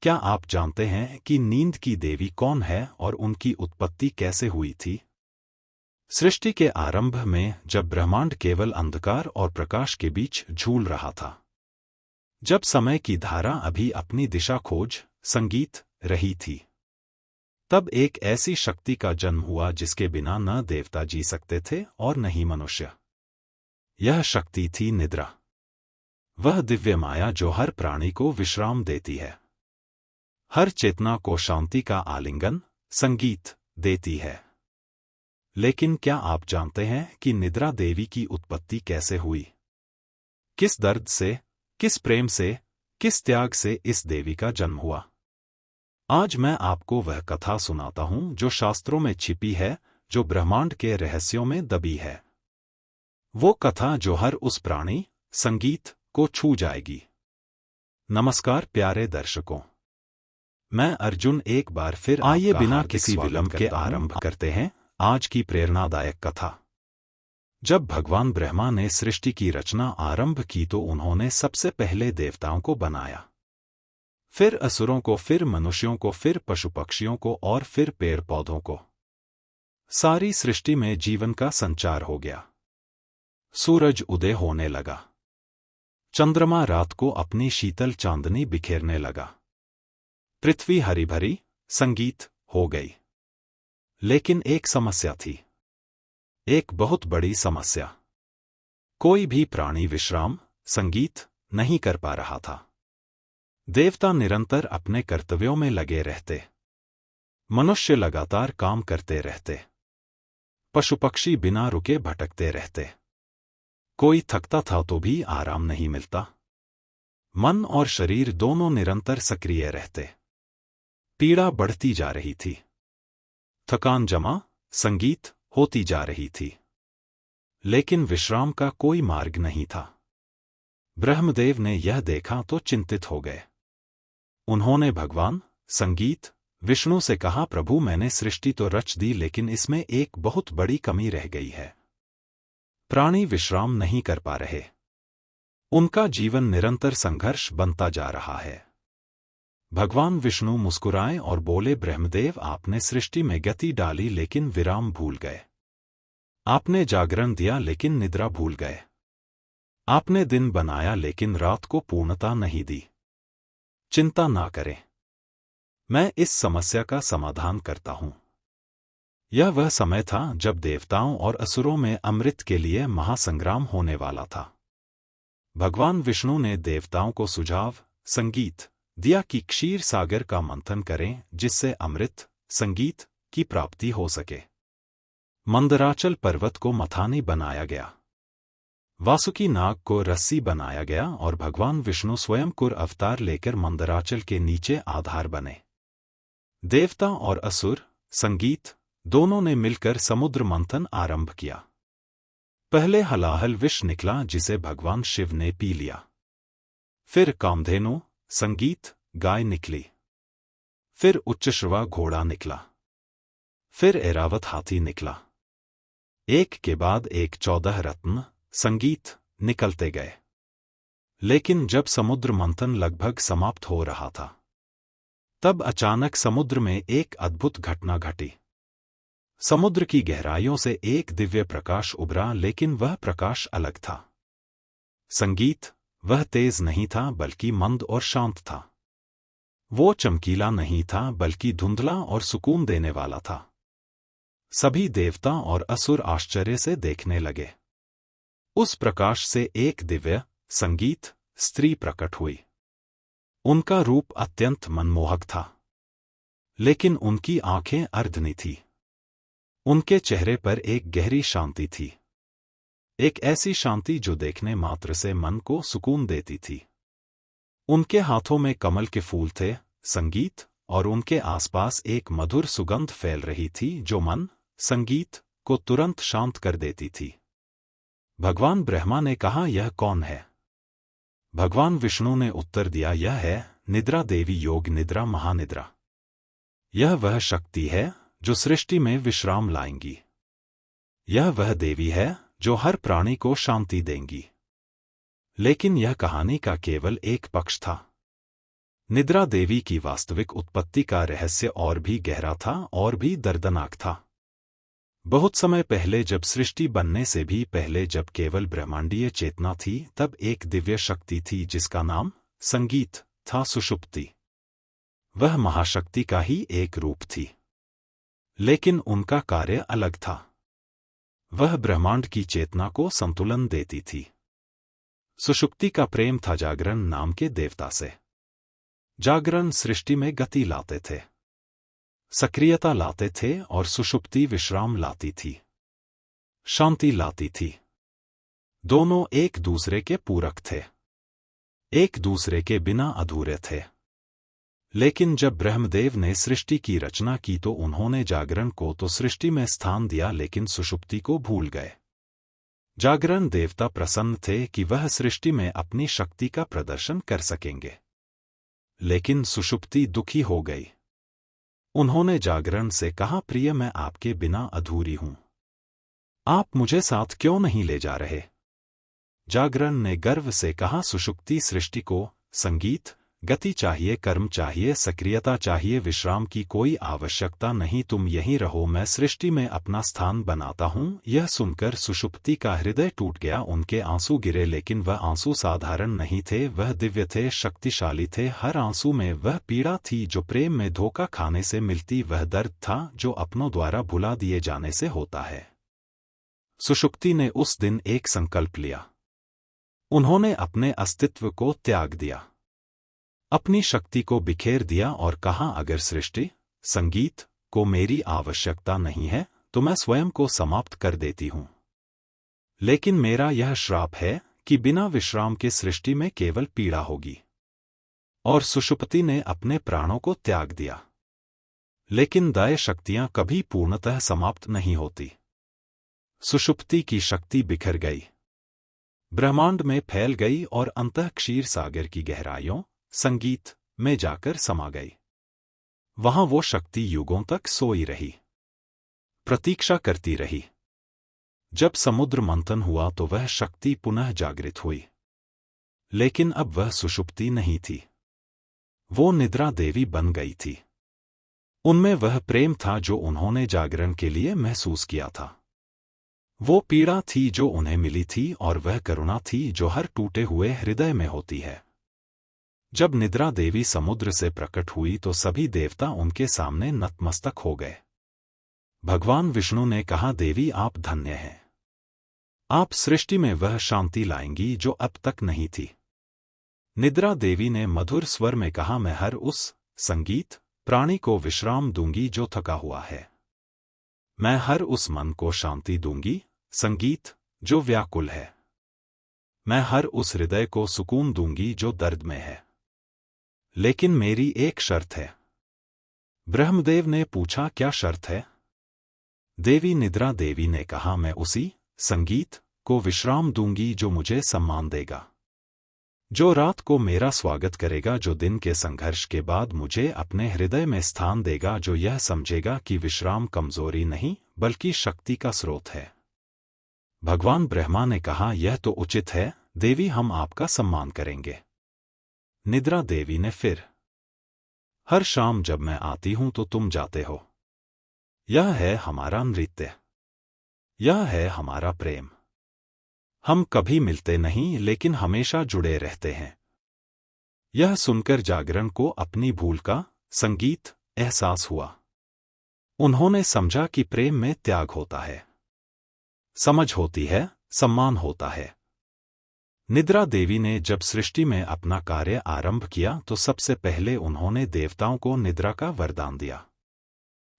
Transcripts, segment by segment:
क्या आप जानते हैं कि नींद की देवी कौन है और उनकी उत्पत्ति कैसे हुई थी? सृष्टि के आरंभ में, जब ब्रह्मांड केवल अंधकार और प्रकाश के बीच झूल रहा था, जब समय की धारा अभी अपनी दिशा खोज संगीत रही थी, तब एक ऐसी शक्ति का जन्म हुआ जिसके बिना न देवता जी सकते थे और न ही मनुष्य। यह शक्ति थी निद्रा, वह दिव्य माया जो हर प्राणी को विश्राम देती है, हर चेतना को शांति का आलिंगन संगीत देती है। लेकिन क्या आप जानते हैं कि निद्रा देवी की उत्पत्ति कैसे हुई? किस दर्द से, किस प्रेम से, किस त्याग से इस देवी का जन्म हुआ? आज मैं आपको वह कथा सुनाता हूं जो शास्त्रों में छिपी है, जो ब्रह्मांड के रहस्यों में दबी है। वो कथा जो हर उस प्राणी संगीत को छू जाएगी। नमस्कार प्यारे दर्शकों, मैं अर्जुन एक बार फिर आइए बिना किसी विलंब के आरंभ करते हैं आज की प्रेरणादायक कथा। जब भगवान ब्रह्मा ने सृष्टि की रचना आरंभ की तो उन्होंने सबसे पहले देवताओं को बनाया, फिर असुरों को, फिर मनुष्यों को, फिर पशु पक्षियों को और फिर पेड़ पौधों को। सारी सृष्टि में जीवन का संचार हो गया। सूरज उदय होने लगा, चंद्रमा रात को अपनी शीतल चांदनी बिखेरने लगा, पृथ्वी हरी भरी संगीत हो गई। लेकिन एक समस्या थी, एक बहुत बड़ी समस्या। कोई भी प्राणी विश्राम संगीत नहीं कर पा रहा था। देवता निरंतर अपने कर्तव्यों में लगे रहते, मनुष्य लगातार काम करते रहते, पशु पक्षी बिना रुके भटकते रहते। कोई थकता था तो भी आराम नहीं मिलता। मन और शरीर दोनों निरंतर सक्रिय रहते। पीड़ा बढ़ती जा रही थी, थकान जमा संगीत होती जा रही थी, लेकिन विश्राम का कोई मार्ग नहीं था। ब्रह्मदेव ने यह देखा तो चिंतित हो गए। उन्होंने भगवान संगीत विष्णु से कहा, प्रभु मैंने सृष्टि तो रच दी, लेकिन इसमें एक बहुत बड़ी कमी रह गई है। प्राणी विश्राम नहीं कर पा रहे, उनका जीवन निरंतर संघर्ष बनता जा रहा है। भगवान विष्णु मुस्कुराए और बोले, ब्रह्मदेव आपने सृष्टि में गति डाली लेकिन विराम भूल गए। आपने जागरण दिया लेकिन निद्रा भूल गए। आपने दिन बनाया लेकिन रात को पूर्णता नहीं दी। चिंता ना करें, मैं इस समस्या का समाधान करता हूं। यह वह समय था जब देवताओं और असुरों में अमृत के लिए महासंग्राम होने वाला था। भगवान विष्णु ने देवताओं को सुझाव संगीत दिया कि क्षीर सागर का मंथन करें जिससे अमृत संगीत की प्राप्ति हो सके। मंदराचल पर्वत को मथानी बनाया गया, वासुकी नाग को रस्सी बनाया गया और भगवान विष्णु स्वयं कुर अवतार लेकर मंदराचल के नीचे आधार बने। देवता और असुर संगीत दोनों ने मिलकर समुद्र मंथन आरंभ किया। पहले हलाहल विष निकला जिसे भगवान शिव ने पी लिया। फिर कामधेनु संगीत गाय निकली। फिर उच्चश्रवा घोड़ा निकला। फिर ऐरावत हाथी निकला। एक के बाद एक 14 रत्न संगीत निकलते गए। लेकिन जब समुद्र मंथन लगभग समाप्त हो रहा था, तब अचानक समुद्र में एक अद्भुत घटना घटी। समुद्र की गहराइयों से एक दिव्य प्रकाश उभरा, लेकिन वह प्रकाश अलग था। संगीत वह तेज नहीं था बल्कि मंद और शांत था। वो चमकीला नहीं था बल्कि धुंधला और सुकून देने वाला था। सभी देवता और असुर आश्चर्य से देखने लगे। उस प्रकाश से एक दिव्य संगीत स्त्री प्रकट हुई। उनका रूप अत्यंत मनमोहक था, लेकिन उनकी आंखें अर्धनी थीं। उनके चेहरे पर एक गहरी शांति थी, एक ऐसी शांति जो देखने मात्र से मन को सुकून देती थी। उनके हाथों में कमल के फूल थे संगीत, और उनके आसपास एक मधुर सुगंध फैल रही थी जो मन संगीत को तुरंत शांत कर देती थी। भगवान ब्रह्मा ने कहा, यह कौन है? भगवान विष्णु ने उत्तर दिया, यह है निद्रा देवी, योग निद्रा, महानिद्रा। यह वह शक्ति है जो सृष्टि में विश्राम लाएंगी। यह वह देवी है जो हर प्राणी को शांति देंगी। लेकिन यह कहानी का केवल एक पक्ष था। निद्रा देवी की वास्तविक उत्पत्ति का रहस्य और भी गहरा था और भी दर्दनाक था। बहुत समय पहले, जब सृष्टि बनने से भी पहले, जब केवल ब्रह्मांडीय चेतना थी, तब एक दिव्य शक्ति थी जिसका नाम संगीत था, सुषुप्ति। वह महाशक्ति का ही एक रूप थी, लेकिन उनका कार्य अलग था। वह ब्रह्मांड की चेतना को संतुलन देती थी। सुषुप्ति का प्रेम था जागरण नाम के देवता से। जागरण सृष्टि में गति लाते थे, सक्रियता लाते थे, और सुषुप्ति विश्राम लाती थी, शांति लाती थी। दोनों एक दूसरे के पूरक थे, एक दूसरे के बिना अधूरे थे। लेकिन जब ब्रह्मदेव ने सृष्टि की रचना की तो उन्होंने जागरण को तो सृष्टि में स्थान दिया, लेकिन सुषुप्ति को भूल गए। जागरण देवता प्रसन्न थे कि वह सृष्टि में अपनी शक्ति का प्रदर्शन कर सकेंगे, लेकिन सुषुप्ति दुखी हो गई। उन्होंने जागरण से कहा, प्रिय, मैं आपके बिना अधूरी हूं, आप मुझे साथ क्यों नहीं ले जा रहे? जागरण ने गर्व से कहा, सुषुप्ति सृष्टि को संगीत, गति चाहिए, कर्म चाहिए, सक्रियता चाहिए, विश्राम की कोई आवश्यकता नहीं। तुम यहीं रहो, मैं सृष्टि में अपना स्थान बनाता हूं। यह सुनकर सुषुप्ति का हृदय टूट गया, उनके आंसू गिरे, लेकिन वह आंसू साधारण नहीं थे, वह दिव्य थे, शक्तिशाली थे। हर आंसू में वह पीड़ा थी जो प्रेम में धोखा खाने से मिलती, वह दर्द था जो अपनों द्वारा भुला दिए जाने से होता है। सुषुप्ति ने उस दिन एक संकल्प लिया। उन्होंने अपने अस्तित्व को त्याग दिया, अपनी शक्ति को बिखेर दिया और कहा, अगर सृष्टि, संगीत को मेरी आवश्यकता नहीं है तो मैं स्वयं को समाप्त कर देती हूं। लेकिन मेरा यह श्राप है कि बिना विश्राम के सृष्टि में केवल पीड़ा होगी। और सुषुप्ति ने अपने प्राणों को त्याग दिया। लेकिन दाय शक्तियां कभी पूर्णतः समाप्त नहीं होती। सुषुप्ति की शक्ति बिखर गई, ब्रह्मांड में फैल गई और अंतः क्षीर सागर की गहराइयों, संगीत में जाकर समा गई। वहां वो शक्ति युगों तक सोई रही, प्रतीक्षा करती रही। जब समुद्र मंथन हुआ तो वह शक्ति पुनः जागृत हुई, लेकिन अब वह सुषुप्ति नहीं थी, वो निद्रा देवी बन गई थी। उनमें वह प्रेम था जो उन्होंने जागरण के लिए महसूस किया था, वो पीड़ा थी जो उन्हें मिली थी, और वह करुणा थी जो हर टूटे हुए हृदय में होती है। जब निद्रा देवी समुद्र से प्रकट हुई तो सभी देवता उनके सामने नतमस्तक हो गए। भगवान विष्णु ने कहा, देवी, आप धन्य हैं, आप सृष्टि में वह शांति लाएंगी जो अब तक नहीं थी। निद्रा देवी ने मधुर स्वर में कहा, मैं हर उस संगीत प्राणी को विश्राम दूंगी जो थका हुआ है। मैं हर उस मन को शांति दूंगी, संगीत, जो व्याकुल है। मैं हर उस हृदय को सुकून दूंगी जो दर्द में है। लेकिन मेरी एक शर्त है। ब्रह्मदेव ने पूछा, क्या शर्त है? देवी निद्रा देवी ने कहा, मैं उसी संगीत को विश्राम दूंगी जो मुझे सम्मान देगा, जो रात को मेरा स्वागत करेगा, जो दिन के संघर्ष के बाद मुझे अपने हृदय में स्थान देगा, जो यह समझेगा कि विश्राम कमजोरी नहीं बल्कि शक्ति का स्रोत है। भगवान ब्रह्मा ने कहा, यह तो उचित है देवी, हम आपका सम्मान करेंगे। निद्रा देवी ने फिर, हर शाम जब मैं आती हूं तो तुम जाते हो। यह है हमारा नृत्य, यह है हमारा प्रेम। हम कभी मिलते नहीं लेकिन हमेशा जुड़े रहते हैं। यह सुनकर जागरण को अपनी भूल का संगीत एहसास हुआ। उन्होंने समझा कि प्रेम में त्याग होता है, समझ होती है, सम्मान होता है। निद्रा देवी ने जब सृष्टि में अपना कार्य आरंभ किया तो सबसे पहले उन्होंने देवताओं को निद्रा का वरदान दिया।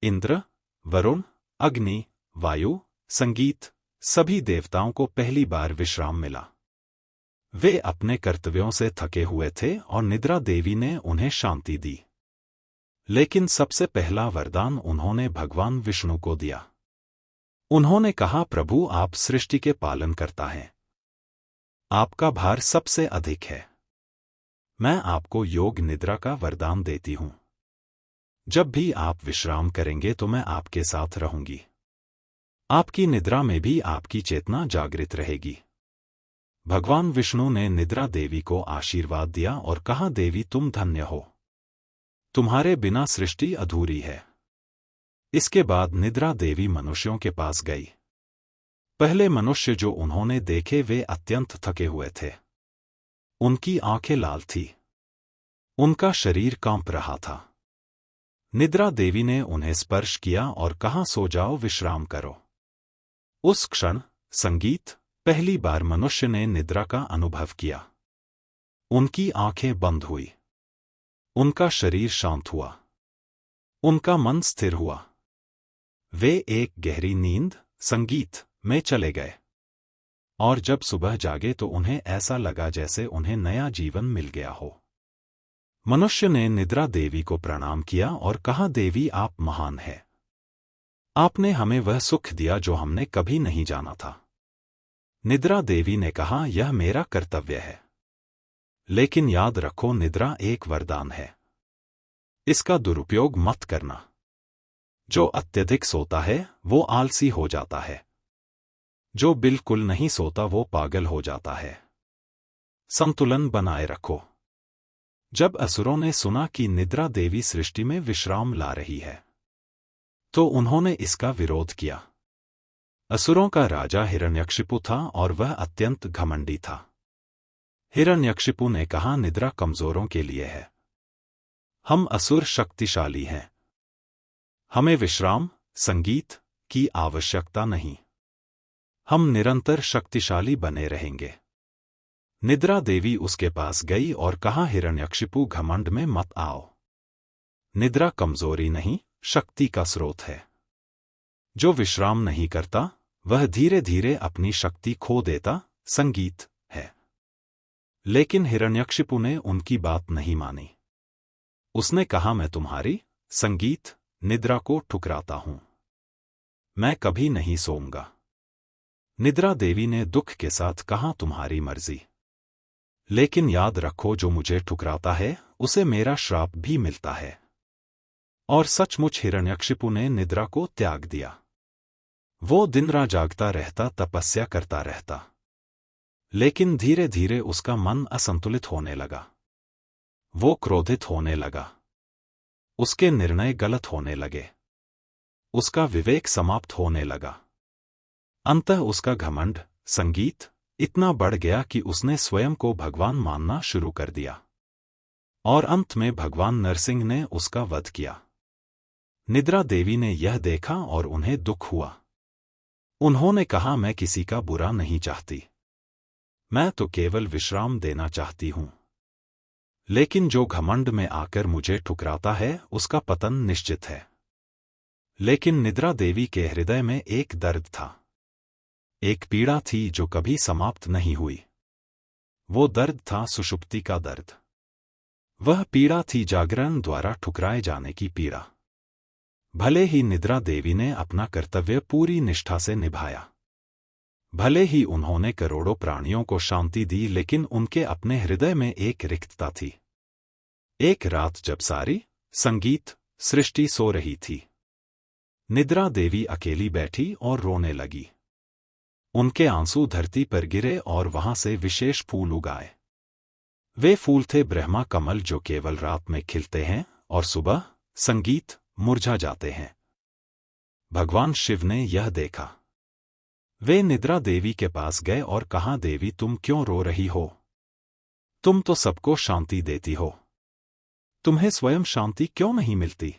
इंद्र, वरुण, अग्नि, वायु, संगीत, सभी देवताओं को पहली बार विश्राम मिला। वे अपने कर्तव्यों से थके हुए थे और निद्रा देवी ने उन्हें शांति दी। लेकिन सबसे पहला वरदान उन्होंने भगवान विष्णु को दिया। उन्होंने कहा, प्रभु, आप सृष्टि के पालन करता हैं, आपका भार सबसे अधिक है। मैं आपको योग निद्रा का वरदान देती हूं। जब भी आप विश्राम करेंगे तो मैं आपके साथ रहूंगी। आपकी निद्रा में भी आपकी चेतना जागृत रहेगी। भगवान विष्णु ने निद्रा देवी को आशीर्वाद दिया और कहा, देवी, तुम धन्य हो। तुम्हारे बिना सृष्टि अधूरी है। इसके बाद निद्रा देवी मनुष्यों के पास गई। पहले मनुष्य जो उन्होंने देखे वे अत्यंत थके हुए थे। उनकी आंखें लाल थी। उनका शरीर कांप रहा था। निद्रा देवी ने उन्हें स्पर्श किया और कहा, सो जाओ, विश्राम करो। उस क्षण संगीत पहली बार मनुष्य ने निद्रा का अनुभव किया। उनकी आंखें बंद हुई। उनका शरीर शांत हुआ। उनका मन स्थिर हुआ। वे एक गहरी नींद, संगीत में चले गए। और जब सुबह जागे तो उन्हें ऐसा लगा जैसे उन्हें नया जीवन मिल गया हो। मनुष्य ने निद्रा देवी को प्रणाम किया और कहा, देवी आप महान हैं। आपने हमें वह सुख दिया जो हमने कभी नहीं जाना था। निद्रा देवी ने कहा, यह मेरा कर्तव्य है। लेकिन याद रखो, निद्रा एक वरदान है। इसका दुरुपयोग मत करना। जो अत्यधिक सोता है वो आलसी हो जाता है। जो बिल्कुल नहीं सोता वो पागल हो जाता है। संतुलन बनाए रखो। जब असुरों ने सुना कि निद्रा देवी सृष्टि में विश्राम ला रही है तो उन्होंने इसका विरोध किया। असुरों का राजा हिरण्यकशिपु था और वह अत्यंत घमंडी था। हिरण्यकशिपु ने कहा, निद्रा कमजोरों के लिए है। हम असुर शक्तिशाली हैं। हमें विश्राम, संगीत की आवश्यकता नहीं। हम निरंतर शक्तिशाली बने रहेंगे। निद्रा देवी उसके पास गई और कहा, हिरण्यकशिपु घमंड में मत आओ। निद्रा कमजोरी नहीं, शक्ति का स्रोत है। जो विश्राम नहीं करता वह धीरे धीरे अपनी शक्ति खो देता, संगीत है। लेकिन हिरण्यकशिपु ने उनकी बात नहीं मानी। उसने कहा, मैं तुम्हारी संगीत, निद्रा को ठुकराता हूं। मैं कभी नहीं सोऊंगा। निद्रा देवी ने दुख के साथ कहा, तुम्हारी मर्जी। लेकिन याद रखो, जो मुझे ठुकराता है उसे मेरा श्राप भी मिलता है। और सचमुच हिरण्यकशिपु ने निद्रा को त्याग दिया। वो दिन रात जागता रहता, तपस्या करता रहता। लेकिन धीरे धीरे उसका मन असंतुलित होने लगा। वो क्रोधित होने लगा। उसके निर्णय गलत होने लगे। उसका विवेक समाप्त होने लगा। अंततः उसका घमंड, संगीत इतना बढ़ गया कि उसने स्वयं को भगवान मानना शुरू कर दिया। और अंत में भगवान नरसिंह ने उसका वध किया। निद्रा देवी ने यह देखा और उन्हें दुख हुआ। उन्होंने कहा, मैं किसी का बुरा नहीं चाहती। मैं तो केवल विश्राम देना चाहती हूं। लेकिन जो घमंड में आकर मुझे ठुकराता है उसका पतन निश्चित है। लेकिन निद्रा देवी के हृदय में एक दर्द था। एक पीड़ा थी जो कभी समाप्त नहीं हुई। वो दर्द था सुषुप्ति का दर्द। वह पीड़ा थी जागरण द्वारा ठुकराए जाने की पीड़ा। भले ही निद्रा देवी ने अपना कर्तव्य पूरी निष्ठा से निभाया, भले ही उन्होंने करोड़ों प्राणियों को शांति दी, लेकिन उनके अपने हृदय में एक रिक्तता थी। एक रात जब सारी संगीत सृष्टि सो रही थी, निद्रा देवी अकेली बैठी और रोने लगी। उनके आंसू धरती पर गिरे और वहां से विशेष फूल उगाए। वे फूल थे ब्रह्मा कमल, जो केवल रात में खिलते हैं और सुबह संगीत मुरझा जाते हैं। भगवान शिव ने यह देखा। वे निद्रा देवी के पास गए और कहा, देवी तुम क्यों रो रही हो? तुम तो सबको शांति देती हो। तुम्हें स्वयं शांति क्यों नहीं मिलती?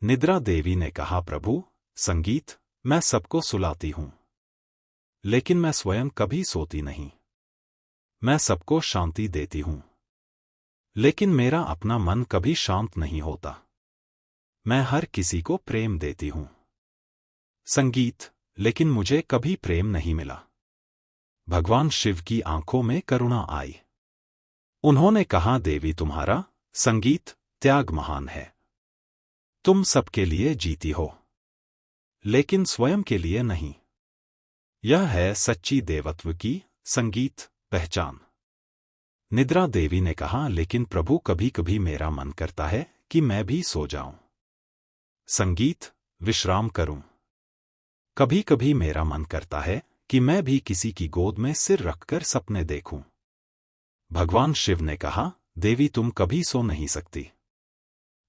निद्रा देवी ने कहा, प्रभु, संगीत मैं सबको सुलाती हूं, लेकिन मैं स्वयं कभी सोती नहीं। मैं सबको शांति देती हूं, लेकिन मेरा अपना मन कभी शांत नहीं होता। मैं हर किसी को प्रेम देती हूं, संगीत, लेकिन मुझे कभी प्रेम नहीं मिला। भगवान शिव की आंखों में करुणा आई। उन्होंने कहा, देवी तुम्हारा संगीत त्याग महान है। तुम सबके लिए जीती हो, लेकिन स्वयं के लिए नहीं। यह है सच्ची देवत्व की संगीत पहचान। निद्रा देवी ने कहा, लेकिन प्रभु कभी कभी मेरा मन करता है कि मैं भी सो जाऊं, संगीत विश्राम करूं। कभी कभी मेरा मन करता है कि मैं भी किसी की गोद में सिर रखकर सपने देखूं। भगवान शिव ने कहा, देवी तुम कभी सो नहीं सकती।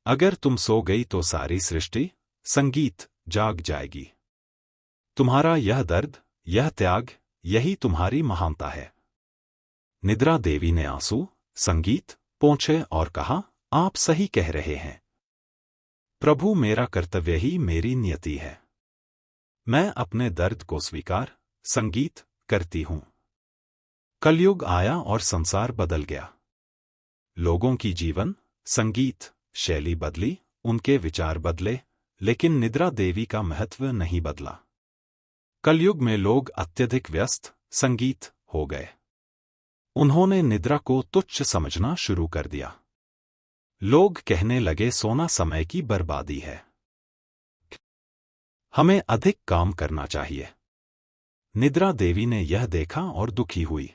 अगर तुम सो गई तो सारी सृष्टि संगीत जाग जाएगी। तुम्हारा यह दर्द, यह त्याग, यही तुम्हारी महानता है। निद्रा देवी ने आंसू संगीत पोंछे और कहा, आप सही कह रहे हैं प्रभु, मेरा कर्तव्य ही मेरी नियति है। मैं अपने दर्द को स्वीकार संगीत करती हूं। कलयुग आया और संसार बदल गया। लोगों की जीवन संगीत शैली बदली, उनके विचार बदले, लेकिन निद्रा देवी का महत्व नहीं बदला। कलयुग में लोग अत्यधिक व्यस्त संगीत हो गए। उन्होंने निद्रा को तुच्छ समझना शुरू कर दिया। लोग कहने लगे सोना समय की बर्बादी है, हमें अधिक काम करना चाहिए। निद्रा देवी ने यह देखा और दुखी हुई।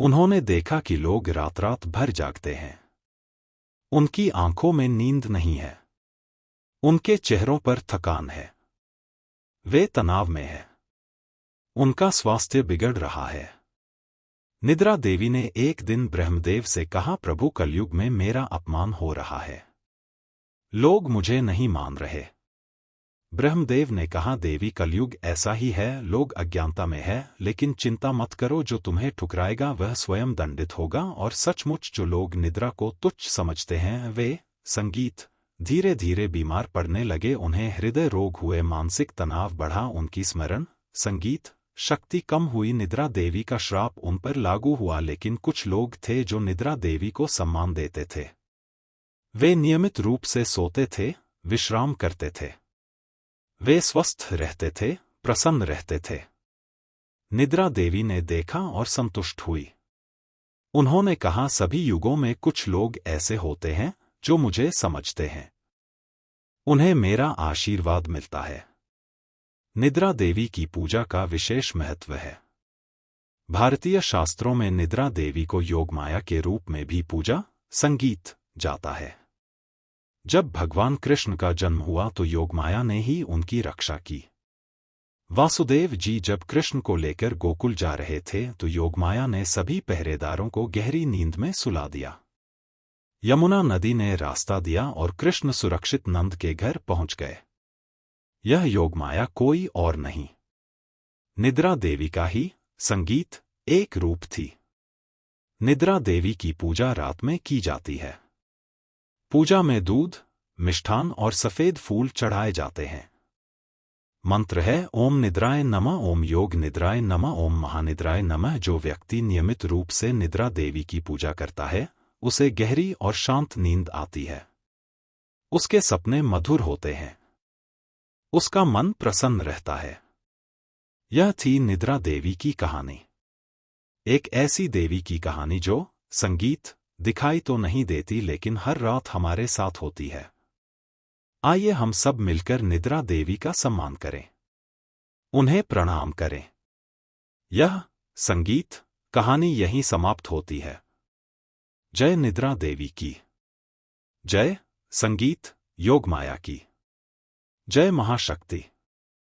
उन्होंने देखा कि लोग रात रात भर जागते हैं। उनकी आंखों में नींद नहीं है, उनके चेहरों पर थकान है, वे तनाव में है, उनका स्वास्थ्य बिगड़ रहा है। निद्रा देवी ने एक दिन ब्रह्मदेव से कहा, प्रभु कलयुग में मेरा अपमान हो रहा है, लोग मुझे नहीं मान रहे। ब्रह्मदेव ने कहा, देवी कलयुग ऐसा ही है, लोग अज्ञानता में है, लेकिन चिंता मत करो, जो तुम्हें ठुकराएगा वह स्वयं दंडित होगा। और सचमुच जो लोग निद्रा को तुच्छ समझते हैं वे संगीत धीरे धीरे बीमार पड़ने लगे। उन्हें हृदय रोग हुए, मानसिक तनाव बढ़ा, उनकी स्मरण संगीत शक्ति कम हुई। निद्रा देवी का श्राप उन पर लागू हुआ। लेकिन कुछ लोग थे जो निद्रा देवी को सम्मान देते थे। वे नियमित रूप से सोते थे, विश्राम करते थे, वे स्वस्थ रहते थे, प्रसन्न रहते थे। निद्रा देवी ने देखा और संतुष्ट हुई। उन्होंने कहा, सभी युगों में कुछ लोग ऐसे होते हैं जो मुझे समझते हैं, उन्हें मेरा आशीर्वाद मिलता है। निद्रा देवी की पूजा का विशेष महत्व है। भारतीय शास्त्रों में निद्रा देवी को योगमाया के रूप में भी पूजा संगीत जाता है। जब भगवान कृष्ण का जन्म हुआ तो योगमाया ने ही उनकी रक्षा की। वासुदेव जी जब कृष्ण को लेकर गोकुल जा रहे थे तो योगमाया ने सभी पहरेदारों को गहरी नींद में सुला दिया। यमुना नदी ने रास्ता दिया और कृष्ण सुरक्षित नंद के घर पहुंच गए। यह योगमाया कोई और नहीं, निद्रा देवी का ही संगीत एक रूप थी। निद्रा देवी की पूजा रात में की जाती है। पूजा में दूध, मिष्ठान और सफेद फूल चढ़ाए जाते हैं। मंत्र है ओम निद्राय नमः, ओम योग निद्राय नमः, ओम महानिद्राय नमः। जो व्यक्ति नियमित रूप से निद्रा देवी की पूजा करता है उसे गहरी और शांत नींद आती है। उसके सपने मधुर होते हैं, उसका मन प्रसन्न रहता है। यह थी निद्रा देवी की कहानी। एक ऐसी देवी की कहानी जो संगीत दिखाई तो नहीं देती लेकिन हर रात हमारे साथ होती है। आइए हम सब मिलकर निद्रा देवी का सम्मान करें, उन्हें प्रणाम करें। यह संगीत कहानी यहीं समाप्त होती है। जय निद्रा देवी की जय, संगीत योगमाया की जय, महाशक्ति।